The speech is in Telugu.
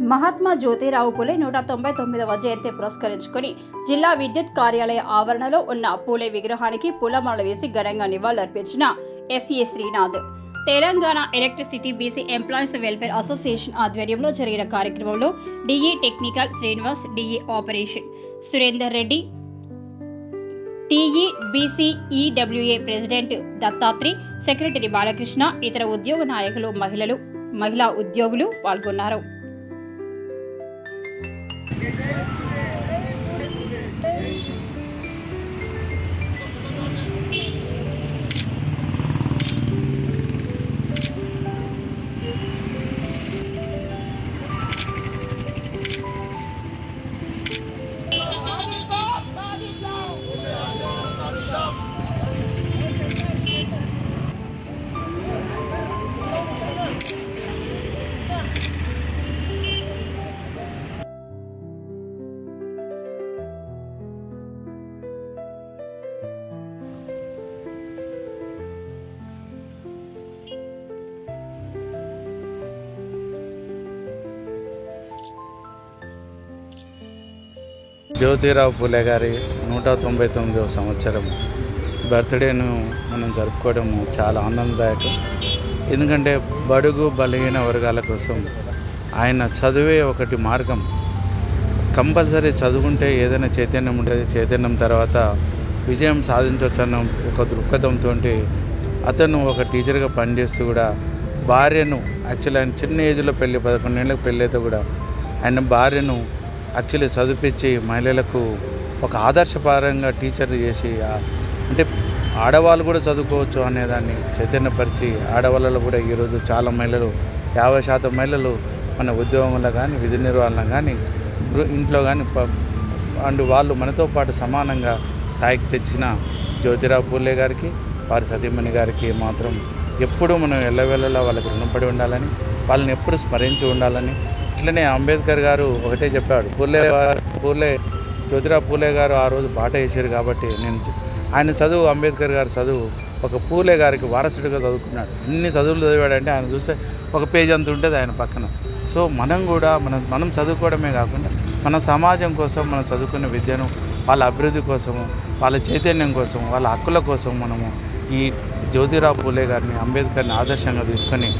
మహాత్మా జ్యోతిరావు పూలే 199వ జయంతి పురస్కరించుకొని జిల్లా విద్యుత్ కార్యాలయ ఆవరణలో ఉన్న పూలే విగ్రహానికి పూలమాలలు వేసి ఘనంగా నివాళులర్పించిన SA Srinath. Telangana electricity BC employees welfare association ఆధ్వర్యంలో జరిగిన కార్యక్రమంలో DE technical Srinivas, DE operation Surender Reddy, TE BCEWA president Dattatri, secretary Balakrishna, ఇతర ఉద్యోగ నాయకులు, మహిళా ఉద్యోగులు పాల్గొన్నారు. జ్యోతిరావు పూలే గారి 199వ సంవత్సరం బర్త్డేను మనం జరుపుకోవడం చాలా ఆనందదాయకం. ఎందుకంటే బడుగు బలహీన వర్గాల కోసం ఆయన చదువే ఒకటి మార్గం. కంపల్సరీ చదువుకుంటే ఏదైనా చైతన్యం ఉంటుంది. చైతన్యం తర్వాత విజయం సాధించవచ్చన్న ఒక దృక్పథంతో అతను ఒక టీచర్గా పనిచేస్తూ కూడా భార్యను యాక్చువల్లీ ఆయన చిన్న ఏజ్లో పెళ్ళి 11 ఏళ్ళకి పెళ్ళి అయితే కూడా ఆయన భార్యను యాక్చువల్లీ చదివించి మహిళలకు ఒక ఆదర్శపరంగా టీచర్ చేసి, అంటే ఆడవాళ్ళు కూడా చదువుకోవచ్చు అనేదాన్ని చైతన్యపరిచి ఆడవాళ్ళలో కూడా ఈరోజు చాలా మహిళలు 50% మహిళలు మన ఉద్యోగంలో కానీ విధి నిర్వహణ కానీ ఇంట్లో కానీ అండ్ వాళ్ళు మనతో పాటు సమానంగా స్థాయికి తెచ్చిన జ్యోతిరావు పూలే గారికి, వారి సతీమణి గారికి మాత్రం ఎప్పుడూ మనం ఎల్లవేళలా వాళ్ళకి రుణపడి ఉండాలని, వాళ్ళని ఎప్పుడు స్మరించి ఉండాలని. ఇట్లనే అంబేద్కర్ గారు ఒకటే చెప్పాడు, జ్యోతిరావు పూలే గారు ఆ రోజు బాట వేసారు కాబట్టి ఆయన చదువు, అంబేద్కర్ గారు చదువు ఒక పూలే గారికి వారసుడిగా చదువుకున్నాడు. ఎన్ని చదువులు చదివాడంటే ఆయన చూస్తే ఒక పేజ్ అంత ఉంటుంది ఆయన పక్కన. సో మనం కూడా మనం చదువుకోవడమే కాకుండా మన సమాజం కోసం మనం చదువుకున్న విద్యను వాళ్ళ అభివృద్ధి కోసము, వాళ్ళ చైతన్యం కోసం, వాళ్ళ హక్కుల కోసం మనము ఈ జ్యోతిరావు పూలే గారిని, అంబేద్కర్ని ఆదర్శంగా తీసుకొని